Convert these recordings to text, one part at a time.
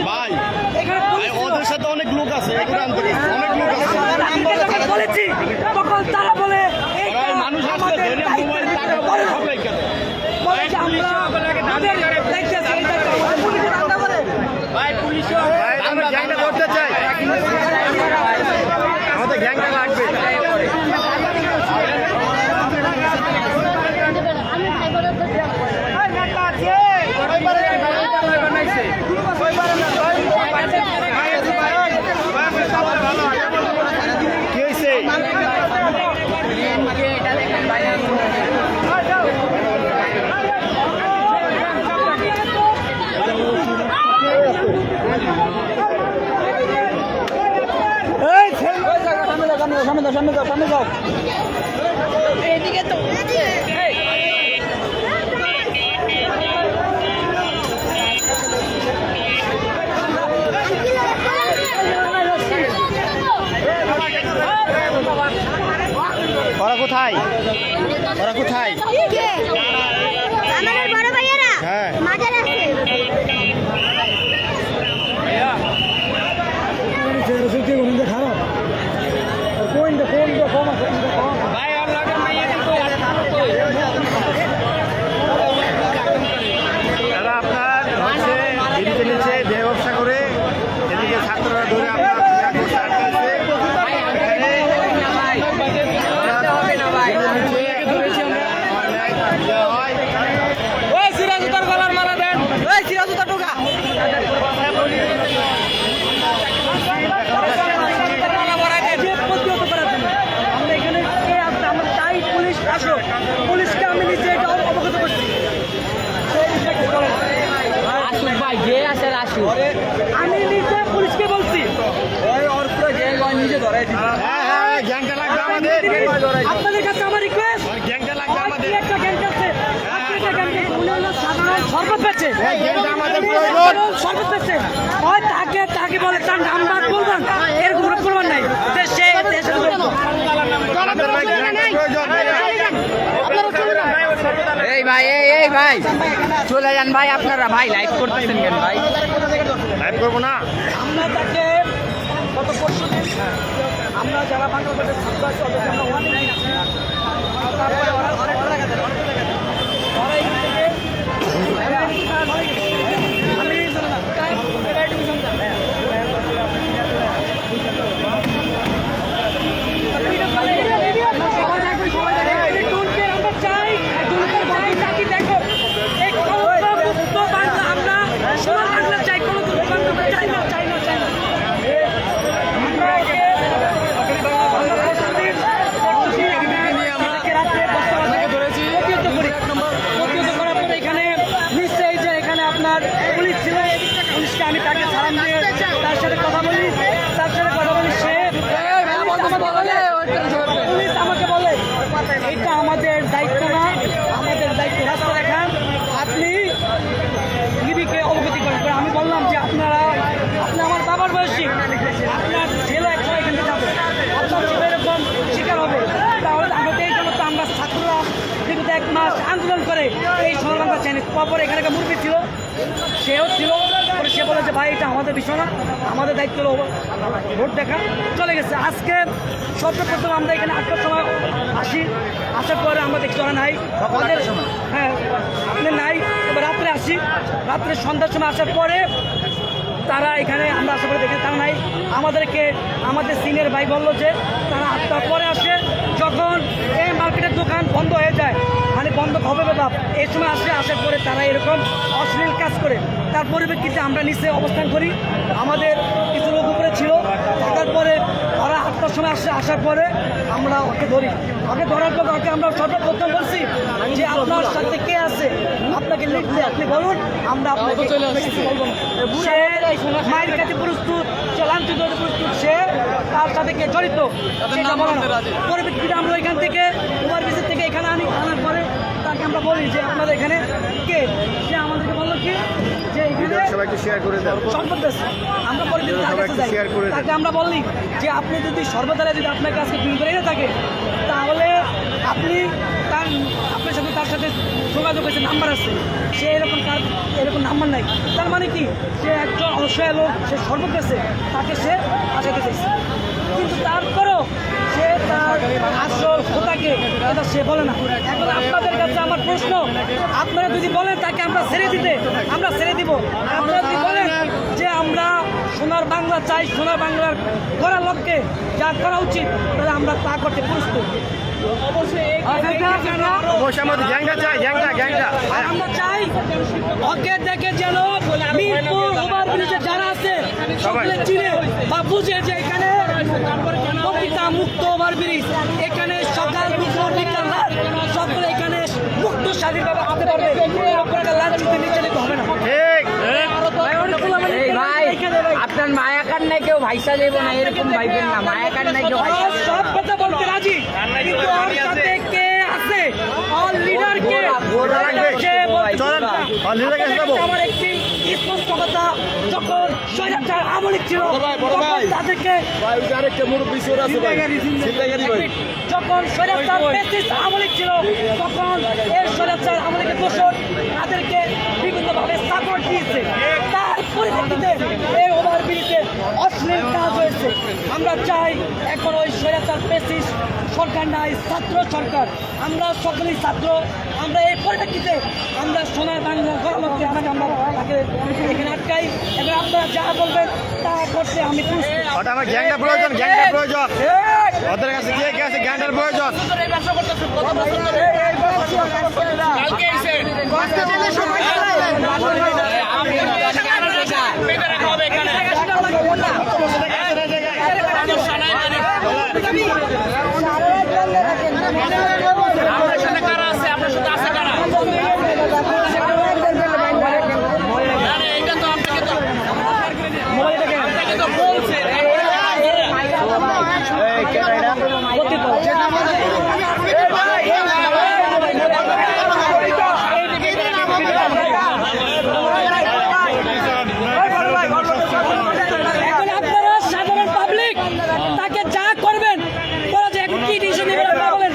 ভাই ওদের সাথে অনেক লোক আছে, অনেক লোক আছে বলেছি তখন তারা বলে মানুষ আসছে আমরা গ্যাংটা করতে চাই, আমাদের গ্যাংটা লাগবে। সামনে যাও এদিকে তো ওরা কোথায়, ওরা কোথায়? আমাদের বড় ভাইয়েরা হ্যাঁ মাজার আছে। খারাপ কম আছে দাদা আপনার হচ্ছে দিল্লিতে নিচে বিয়ে ব্যবসা করে এদিকে ছাত্ররা ধরে আপনার পুলিশকে আমি নিজে এটা অবগত করছি। আমি নিজে পুলিশকে বলছি আপনাদের কাছে আমার রিকোয়েস্ট, একটা গ্যাং আছে শরবত পেয়েছে, শরবত পেয়েছে হয় তাকে বলে তার নাম্বার বলবেন, এরকম বলবেন নাই যে সে এই ভাই চলে যান ভাই, আপনারা ভাই লাইভ করতেছেন কেন ভাই? লাইভ করবো না আমরা তাকে গত পরশু দিন আমরা যারা বাংলাদেশের ছাত্র আছে ওদেরকে আমরা ওয়ার্নিং দিয়েছি। তারপরে ওরা এখান থেকে আমি তাকে সালাম দিয়ে তার সাথে কথা বলি সে পুলিশ আমাকে বলে এটা আমাদের দায়িত্ব না, আমাদের দায়িত্ব রাস্তা দেখান, আপনি লিবিকে অবগতি করেন। আমি বললাম যে আপনি আমার বাবার বয়সী, আপনার ছেলে একসময় এখান থেকে যাবে, আপনার ছেলে এরকম শিকার হবে, তাহলে আমাদের এই জন্য তো আমরা ছাত্ররা বিগত 1 মাস আন্দোলন করে এই সমাধান চাইনি। পরে এখানে একটা মুরগি ছিল, সেও ছিল, সে বলে যে ভাই এটা আমাদের বিষয় না, আমাদের দায়িত্ব হলো ভোট দেখা, চলে গেছে। আজকে সর্বপ্রথম আমরা এখানে 8টার সময় আসার পরে আমরা দেখছি ওরা নাই, হ্যাঁ আপনি নাই, এবার রাত্রে আসি, রাত্রে সন্ধ্যার সময় আসার পরে তারা এখানে আমরা আসার পরে দেখি তারা নাই। আমাদের সিনিয়র ভাই বললো যে তারা 8টার পরে আসে, যখন এই মার্কেটের দোকান বন্ধ হয়ে যায়, মানে বন্ধ হবে বাপ, এই সময় আসার পরে তারা এরকম অশ্লীল কাজ করে। তার পরিপ্রেক্ষিতে আমরা নিচে অবস্থান করি, আমাদের কিছু লোক উপরে ছিল, থাকার পরে ওরা 8টার সময় আসার পরে আমরা ওকে ধরার পর ওকে আমরা সর্বপ্রথম বলছি যে আপনার সাথে কে আছে, আপনাকে লিখলে আপনি বলুন, আমরা আপনাকে কিছু বলবো না। সে মায়ের কাছে প্রস্তুত, লাঞ্ছিত হতে প্রস্তুত, সে তার সাথে কে জড়িত সেটা বলো না। পরিপ্রেক্ষিতে আমরা ওইখান থেকে ওভারব্রিজের থেকে এখানে আনার পরে তাকে আমরা বলি যে আপনাদের এখানে কে, সে আমাদেরকে বললো কি যে সবাইকে শেয়ার করে দেন, আমরা তাকে আমরা বললি যে আপনি যদি সর্বদারে যদি আপনার কাছে বিল করে থাকে তাহলে আপনি তার আপনার সাথে তার সাথে যোগাযোগ হয়েছে, নাম্বার আছে, সে এরকম নাম্বার নাই, তার মানে কি সে একজন অসহায় লোক, সে সর্বত আছে, তাকে সে বাঁচাতে চাইছে। কিন্তু তারপরও সে তার আসল খোদাকে এটা সে বলে না। এখন আপনাদের কাছে আমার প্রশ্ন, আপনারা যদি বলেন তাকে আমরা ছেড়ে দিতে, আমরা ছেড়ে দিব। আপনারা যদি বলেন যে আমরা সোনার বাংলা চাই, সোনার বাংলার করার লক্ষ্যে যা করা উচিত, তাহলে আমরা তা করতে প্রস্তুত। অবশ্যই আমাদের গ্যাংটা চাই, গ্যাংটা আর আমরা চাই ওকে দেখে যেন মিরপুর ওভারব্রিজে যারা আছে সকলে চিনে বা বুঝে যে এখানে প্রকৃতা মুক্ত ওভারব্রিজ, এখানে সকাল দুপুর বিকাল রাত সকলে এখানে মুক্ত স্বাধীনভাবে আসতে পারবে, আপনাকে লাঞ্ছিত নিচে হবে না। ঠিক এই ভাই আপনার মায়াকার নাই কেউ ভাইসা যাইব না, এরকম ভাইবেন না, মায়াকার নাই কেউ ভাইসা আর সব কথা বলতে রাজি, কিন্তু ওর সাথে কে আছে, অল লিডার কে, সে বলতে চলেন, all leader কে যাবো। আমার একটি স্পষ্ট কথা, যখন স্বৈরাচার আমলিক ছিল তখন তাদেরকে, যখন স্বৈরাচার ফ্যাসিস্ট আমলিক ছিল তখন এই স্বৈরাচার আমলিকের দোষর তাদেরকে বিভিন্নভাবে সাপোর্ট দিয়েছে, তার পরিপ্রেক্ষিতে এই ওভারব্রিজে অশ্লীল কাজ হয়েছে। আমরা চাই এখন ওই স্বৈরাচার ফ্যাসিস্ট সরকার নাই, ছাত্র সরকার, আমরা সকলেই ছাত্র, আমরা এই পরিপ্রেক্ষিতে আমরা সোনার বাংলা গণমতকে আমরা তাকে এখানে আটকাই এবং আপনারা যা বলবেন তা করতে আমি প্রস্তুত। ওটা আমার গ্যাংটা প্রয়োজন, ওদের কাছে কে আছে গ্যাংটার প্রয়োজন। এখন আপনারা সাধারণ পাবলিক তাকে যা করবেন বলা যায় এখন কি ডিসিশন নেবেন আপনারা বলেন।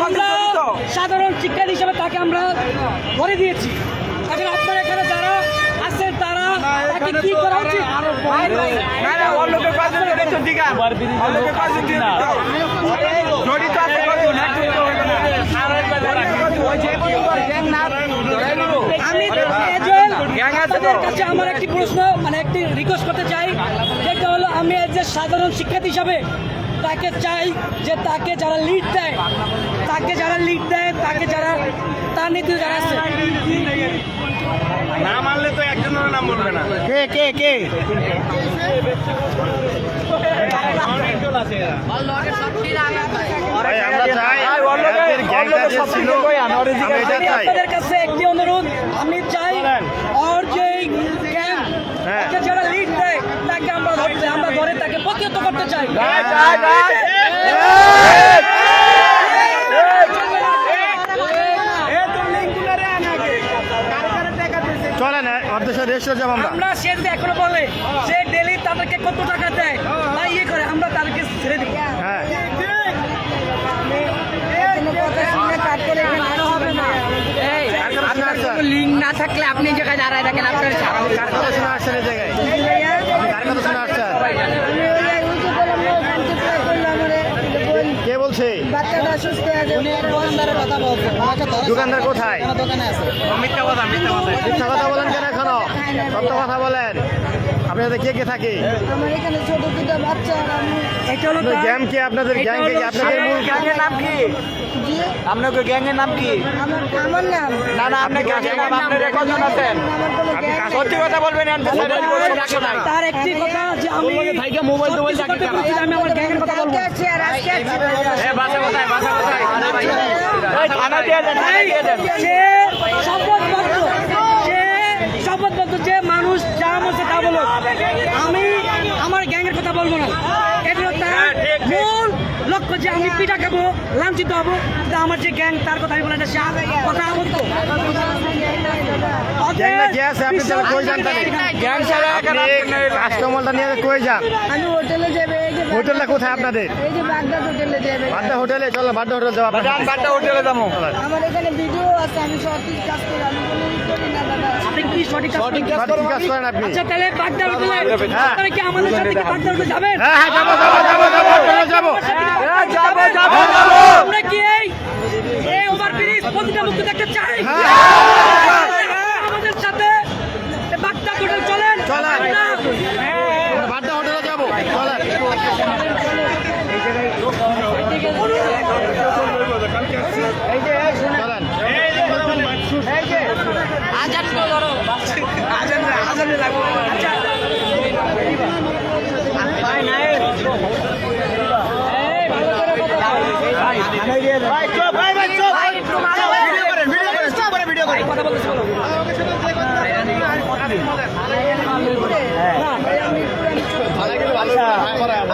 আমরা সাধারণ শিক্ষার্থী হিসেবে তাকে আমরা ধরে দিয়েছি, এখন আপনারা এখানে যারা আছেন তারা তাকে কি করা উচিত, আমি আপনাদের কাছে আমার একটি প্রশ্ন, মানে একটি রিকোয়েস্ট করতে চাই, যেটা হলো আমি যে সাধারণ শিক্ষার্থী হিসাবে তাকে চাই যে তাকে যারা লিড দেয়, তাকে যারা তার নীতিতে যারা আছে, না মানলে তো একজনের নাম বলবে না। কে ভাই আমরা চাই এদের গ্যাংটা যে ছিল আমি এটা চাই। আপনাদের কাছে একটি অনুরোধ, আমি চাই ওর যে গ্যাং ওকে যারা লিড দেয় তাকে আমরা ধরে তাকে প্রতিহত করতে চাই। চলেন অর্ধেক রেস্টুরেন্ট যাবো আমরা। আমরা সে যদি এখনো বলে সে ডেলি তাদেরকে কত টাকা দেয় বা ইয়ে করে, আমরা তাদেরকে ছেড়ে দিই। হ্যাঁ লিঙ্ক না থাকলে আপনি এই জায়গায় দাঁড়ায় থাকেন, আপনার ছাড়া কার কথা শুনে আসছেন এই জায়গায়, আপনি কার কথা শুনে আসছেন, কে বলছে? দোকানদার কোথায়? মিথ্যা কথা বলেন কেন এখনো? সত্য কথা বলেন। আপনাদের কে থাকে? আমার এখানে ছোট দুটো বাচ্চা আর আমি এটা হলো গ্যাং কে? আপনাদের গ্যাং কে? আপনাদের মূল গ্যাংয়ের নাম কি? জি আপনার গ্যাংয়ের নাম কি? আমার নাম না আপনার গ্যাংয়ের নাম, আপনারা কজন আছেন? আমার কোনো গ্যাং সত্যি কথা বলবেন, তার একটি কথা যে আমি মোবাইল আমি আমার গ্যাংয়ের কথা বলবো। কালকে আসছি আর আজকে আসছি বাসা কোথায়? থানা দিয়ে দেন, থানা দিয়ে দেন। সে শপথবদ্ধ যে মানুষ যা বলছে তা বলো, আমি আমার গ্যাংয়ের কথা বলবো না। এটা হলো তার মূল লক্ষ্য যে আমি পিঠা খাবো, লাঞ্ছিত হবো, কিন্তু আমার যে গ্যাং তার কথা আমি বলে না, সে কথা বলতো। গ্যাংটা কে আছে? আপনি তাহলে কই যান? তাহলে গ্যাং ছাড়া কাস্টমারটা নিয়ে কই যান? আমি হোটেলে যাবে এই যে হোটেলটা কোথায় আপনাদের? এই যে বাগদা হোটেলে যাবে। বাড্ডা হোটেলে, চলো বাড্ডা হোটেল যাবো। বাড্ডা হোটেলে যাবো। আমার এখানে ভিডিও আছে, আমি সঠিক কাজ করি, আমি কোনো ই করি না দাদা। আপনি কি সঠিক কাজ করেন? সঠিক কাজ করেন আপনি? আচ্ছা তাহলে বাগদার হোটেলে আপনারা কি আমাদের সাথে কি বাগদার হোটেলে যাবেন? হ্যাঁ হ্যাঁ, যাবো যাবো যাবো যাবো হোটেলে যাবো। আমরা কি এই ওভারব্রিজ প্রতিটা মুক্তি দেখতে চাই? আমাদের সাথে বাগদা হোটেল চলেন। চলেন। না। আমরা বাড্ডা হোটেলে যাবো, চলেন। চলেন। কথা বলতেছি বলো।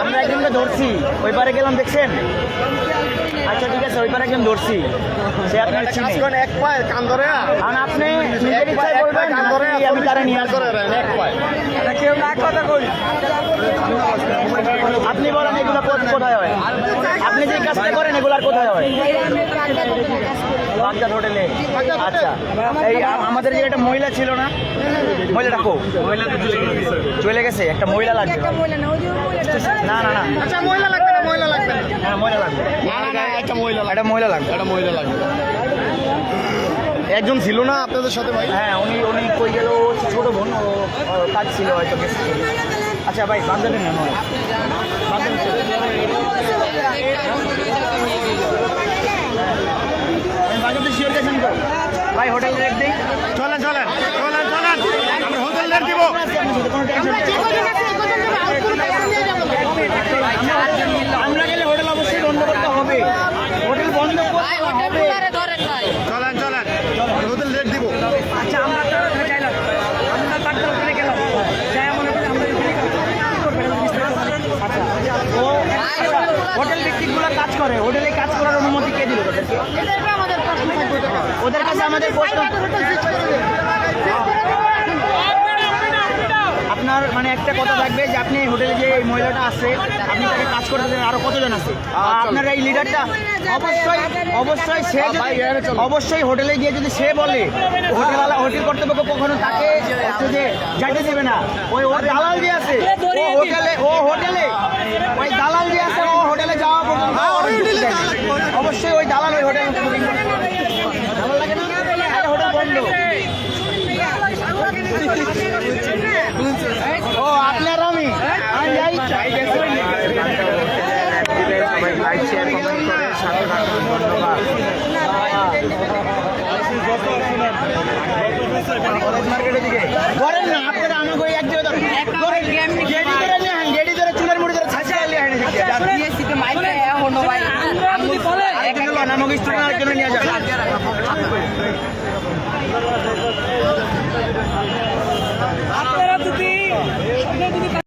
আমরা একজনকে ধরছি, ওই পারে গেলাম, দেখছেন? আচ্ছা ঠিক আছে, ওই পারে একজন ধরছি, সে আপনার চিনে। এক পায়ে কান ধরে না? কারণ আপনি নিজের ইচ্ছায় বলবেন নাকি আমি তারা নিয়ে আসবো? এক পায়ে। কেউ না কথা কই। আপনি বলেন এগুলো কোথায় হয়? আপনি যে কাজটা করেন এগুলার কোথায় হয়? আমি বাগদা হোটেলে কাজ করি। বাগদা হোটেলে। আচ্ছা, এই আমাদের যে একটা মহিলা ছিল না, মহিলাটা কো? চলে গেছে। একটা মহিলা লাগবে। একটা মহিলা না, ওই যে মহিলাটা। না না না, আচ্ছা মহিলা লাগবে না, মহিলা লাগবে না। হ্যাঁ মহিলা লাগবে। না না না, একটা মহিলা লাগবে। একটা মহিলা লাগবে। একটা মহিলা লাগবে। একজন ছিল না আপনাদের সাথে ভাই? হ্যাঁ উনি উনি কই গেল? ছোট বোন, ও কাজ ছিল হয়তো। আচ্ছা ভাই বাগদাদের নেন। বাগদাদের শিওর গেছেন তো ভাই? হোটেল রেট দিই। চলেন চলেন চলেন চলেন, আমরা হোটেল রেট দিব। কোনো টেনশন নেই। আমরা গেলে হোটেল অবশ্যই বন্ধ করতে হবে। হোটেল বন্ধ করতে হবে। চলেন চলেন, হোটেল রেট দিব। আচ্ছা আমরা তো ওখানে চাইলাম, আমরা বাগদার হোটেলে গেলাম, যাই মনে করি আমরা ও হোটেল ভিত্তিকগুলো কাজ করে, হোটেলে কাজ করার অনুমতি কে দিল তাদেরকে? ওদের কাছে আমাদের প্রশ্ন। আপনার মানে একটা কথা থাকবে যে আপনি এই হোটেলে যে এই মহিলাটা আছে, আপনি তাকে কাজ করতে দেন, আরো কতজন আছে? আপনার এই লিডারটা অবশ্যই অবশ্যই সে যদি অবশ্যই হোটেলে গিয়ে যদি সে বলে, হোটেলওয়ালা হোটেল কর্তৃপক্ষ কখনো তাকে হচ্ছে যে যাইতে দেবে না। ওই ওর দালাল যে আছে, ও হোটেলে ওই দালাল যে আছে, ও হোটেলে যাওয়া পর্যন্ত অবশ্যই ওই দালাল ওই হোটেল ভালো লাগে না? তাহলে হোটেল বন্ধ। ও আপনার আমি যাই। লাইক শেয়ার কমেন্ট করে সাথে থাকুন, ধন্যবাদ। মার্কেটের দিকে করেন না আপনারা, আমাকে এক জায়গায় গেড়ি ধরে চুলের মুড়ি ধরে ছাঁচা আমাকে স্টুডেন্ট আরেকজনে নিয়ে যাবে।